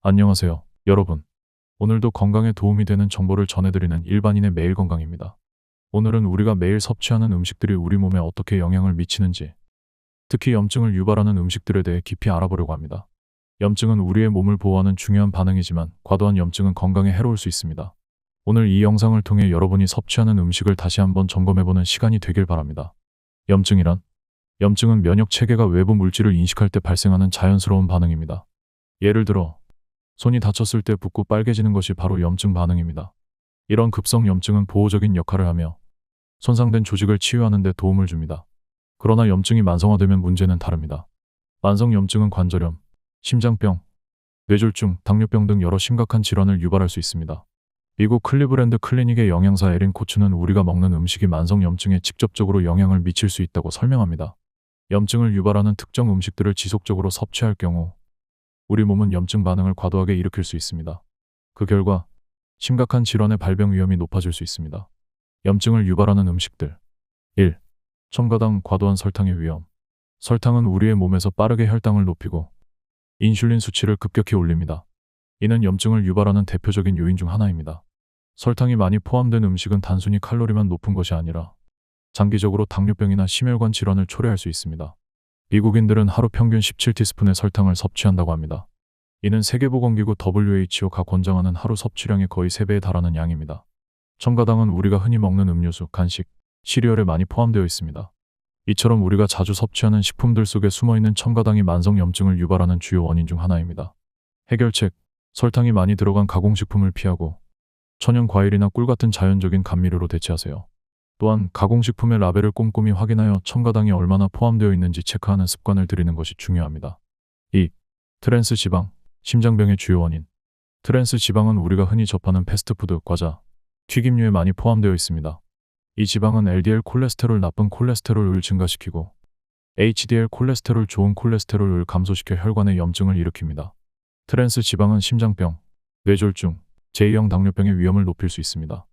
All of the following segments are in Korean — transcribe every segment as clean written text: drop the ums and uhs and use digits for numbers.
안녕하세요, 여러분. 오늘도 건강에 도움이 되는 정보를 전해드리는 일반인의 매일 건강입니다. 오늘은 우리가 매일 섭취하는 음식들이 우리 몸에 어떻게 영향을 미치는지, 특히 염증을 유발하는 음식들에 대해 깊이 알아보려고 합니다. 염증은 우리의 몸을 보호하는 중요한 반응이지만 과도한 염증은 건강에 해로울 수 있습니다. 오늘 이 영상을 통해 여러분이 섭취하는 음식을 다시 한번 점검해보는 시간이 되길 바랍니다. 염증은 면역 체계가 외부 물질을 인식할 때 발생하는 자연스러운 반응입니다. 예를 들어 손이 다쳤을 때 붓고 빨개지는 것이 바로 염증 반응입니다. 이런 급성 염증은 보호적인 역할을 하며 손상된 조직을 치유하는 데 도움을 줍니다. 그러나 염증이 만성화되면 문제는 다릅니다. 만성 염증은 관절염, 심장병, 뇌졸중, 당뇨병 등 여러 심각한 질환을 유발할 수 있습니다. 미국 클리브랜드 클리닉의 영양사 에린 코츠는 우리가 먹는 음식이 만성 염증에 직접적으로 영향을 미칠 수 있다고 설명합니다. 염증을 유발하는 특정 음식들을 지속적으로 섭취할 경우 우리 몸은 염증 반응을 과도하게 일으킬 수 있습니다. 그 결과 심각한 질환의 발병 위험이 높아질 수 있습니다. 염증을 유발하는 음식들 1. 첨가당, 과도한 설탕의 위험. 설탕은 우리의 몸에서 빠르게 혈당을 높이고 인슐린 수치를 급격히 올립니다. 이는 염증을 유발하는 대표적인 요인 중 하나입니다. 설탕이 많이 포함된 음식은 단순히 칼로리만 높은 것이 아니라 장기적으로 당뇨병이나 심혈관 질환을 초래할 수 있습니다. 미국인들은 하루 평균 17티스푼의 설탕을 섭취한다고 합니다. 이는 세계보건기구 WHO가 권장하는 하루 섭취량의 거의 3배에 달하는 양입니다. 첨가당은 우리가 흔히 먹는 음료수, 간식, 시리얼에 많이 포함되어 있습니다. 이처럼 우리가 자주 섭취하는 식품들 속에 숨어있는 첨가당이 만성 염증을 유발하는 주요 원인 중 하나입니다. 해결책: 설탕이 많이 들어간 가공식품을 피하고 천연 과일이나 꿀 같은 자연적인 감미료로 대체하세요. 또한 가공식품의 라벨을 꼼꼼히 확인하여 첨가당이 얼마나 포함되어 있는지 체크하는 습관을 들이는 것이 중요합니다. 2. 트랜스 지방, 심장병의 주요 원인. 트랜스 지방은 우리가 흔히 접하는 패스트푸드, 과자, 튀김류에 많이 포함되어 있습니다. 이 지방은 LDL 콜레스테롤, 나쁜 콜레스테롤을 증가시키고 HDL 콜레스테롤, 좋은 콜레스테롤을 감소시켜 혈관의 염증을 일으킵니다. 트랜스 지방은 심장병, 뇌졸중, 제2형 당뇨병의 위험을 높일 수 있습니다.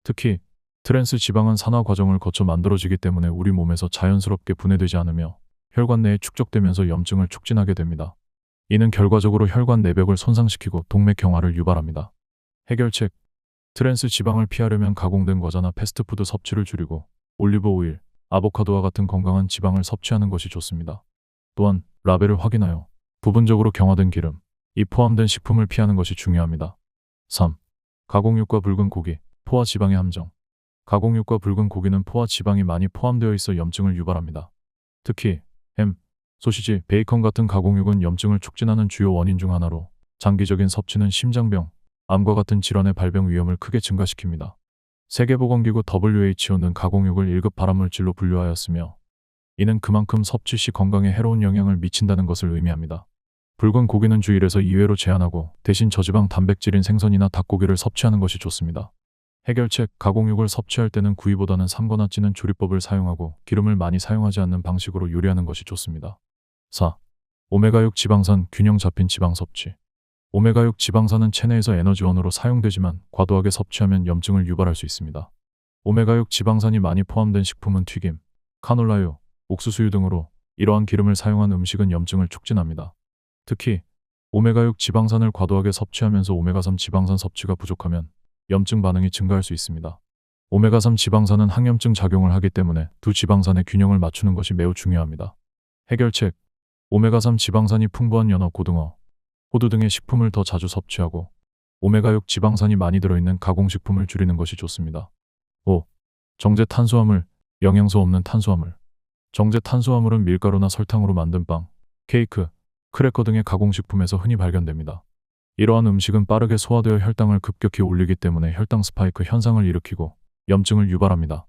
특히 트랜스 지방은 산화 과정을 거쳐 만들어지기 때문에 우리 몸에서 자연스럽게 분해되지 않으며 혈관 내에 축적되면서 염증을 촉진하게 됩니다. 이는 결과적으로 혈관 내벽을 손상시키고 동맥경화를 유발합니다. 해결책: 트랜스 지방을 피하려면 가공된 과자나 패스트푸드 섭취를 줄이고 올리브 오일, 아보카도와 같은 건강한 지방을 섭취하는 것이 좋습니다. 또한 라벨을 확인하여 부분적으로 경화된 기름, 이 포함된 식품을 피하는 것이 중요합니다. 3. 가공육과 붉은 고기, 포화 지방의 함정. 가공육과 붉은 고기는 포화 지방이 많이 포함되어 있어 염증을 유발합니다. 특히 햄, 소시지, 베이컨 같은 가공육은 염증을 촉진하는 주요 원인 중 하나로 장기적인 섭취는 심장병, 암과 같은 질환의 발병 위험을 크게 증가시킵니다. 세계보건기구 WHO는 가공육을 1급 발암물질로 분류하였으며 이는 그만큼 섭취 시 건강에 해로운 영향을 미친다는 것을 의미합니다. 붉은 고기는 주 1에서 2회로 제한하고 대신 저지방 단백질인 생선이나 닭고기를 섭취하는 것이 좋습니다. 해결책: 가공육을 섭취할 때는 구이보다는 삶거나 찌는 조리법을 사용하고 기름을 많이 사용하지 않는 방식으로 요리하는 것이 좋습니다. 4. 오메가6 지방산, 균형 잡힌 지방 섭취. 오메가6 지방산은 체내에서 에너지원으로 사용되지만 과도하게 섭취하면 염증을 유발할 수 있습니다. 오메가6 지방산이 많이 포함된 식품은 튀김, 카놀라유, 옥수수유 등으로 이러한 기름을 사용한 음식은 염증을 촉진합니다. 특히 오메가6 지방산을 과도하게 섭취하면서 오메가3 지방산 섭취가 부족하면 염증 반응이 증가할 수 있습니다. 오메가3 지방산은 항염증 작용을 하기 때문에 두 지방산의 균형을 맞추는 것이 매우 중요합니다. 해결책: 오메가3 지방산이 풍부한 연어, 고등어, 호두 등의 식품을 더 자주 섭취하고 오메가6 지방산이 많이 들어있는 가공식품을 줄이는 것이 좋습니다. 5. 정제 탄수화물, 영양소 없는 탄수화물. 정제 탄수화물은 밀가루나 설탕으로 만든 빵, 케이크, 크래커 등의 가공식품에서 흔히 발견됩니다. 이러한 음식은 빠르게 소화되어 혈당을 급격히 올리기 때문에 혈당 스파이크 현상을 일으키고 염증을 유발합니다.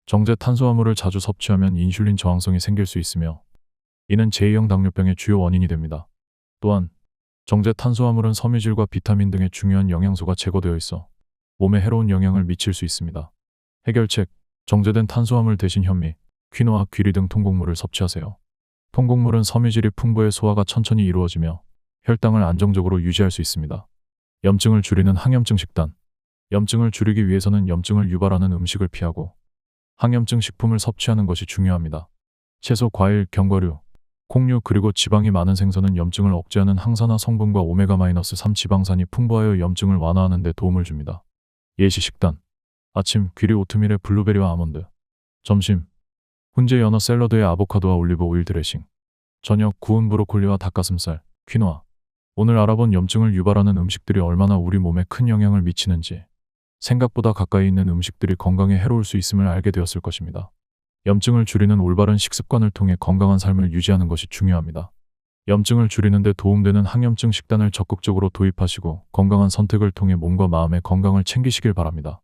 정제 탄수화물을 자주 섭취하면 인슐린 저항성이 생길 수 있으며 이는 제2형 당뇨병의 주요 원인이 됩니다. 또한 정제 탄수화물은 섬유질과 비타민 등의 중요한 영양소가 제거되어 있어 몸에 해로운 영향을 미칠 수 있습니다. 해결책: 정제된 탄수화물 대신 현미, 퀴노아, 귀리 등 통곡물을 섭취하세요. 통곡물은 섬유질이 풍부해 소화가 천천히 이루어지며 혈당을 안정적으로 유지할 수 있습니다. 염증을 줄이는 항염증 식단. 염증을 줄이기 위해서는 염증을 유발하는 음식을 피하고 항염증 식품을 섭취하는 것이 중요합니다. 채소, 과일, 견과류, 콩류 그리고 지방이 많은 생선은 염증을 억제하는 항산화 성분과 오메가-3 지방산이 풍부하여 염증을 완화하는 데 도움을 줍니다. 예시 식단. 아침 귀리 오트밀에 블루베리와 아몬드. 점심 훈제 연어 샐러드에 아보카도와 올리브 오일 드레싱. 저녁 구운 브로콜리와 닭가슴살, 퀴노아. 오늘 알아본 염증을 유발하는 음식들이 얼마나 우리 몸에 큰 영향을 미치는지, 생각보다 가까이 있는 음식들이 건강에 해로울 수 있음을 알게 되었을 것입니다. 염증을 줄이는 올바른 식습관을 통해 건강한 삶을 유지하는 것이 중요합니다. 염증을 줄이는 데 도움되는 항염증 식단을 적극적으로 도입하시고 건강한 선택을 통해 몸과 마음의 건강을 챙기시길 바랍니다.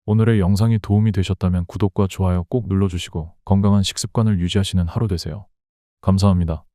오늘의 영상이 도움이 되셨다면 구독과 좋아요 꼭 눌러주시고 건강한 식습관을 유지하시는 하루 되세요. 감사합니다.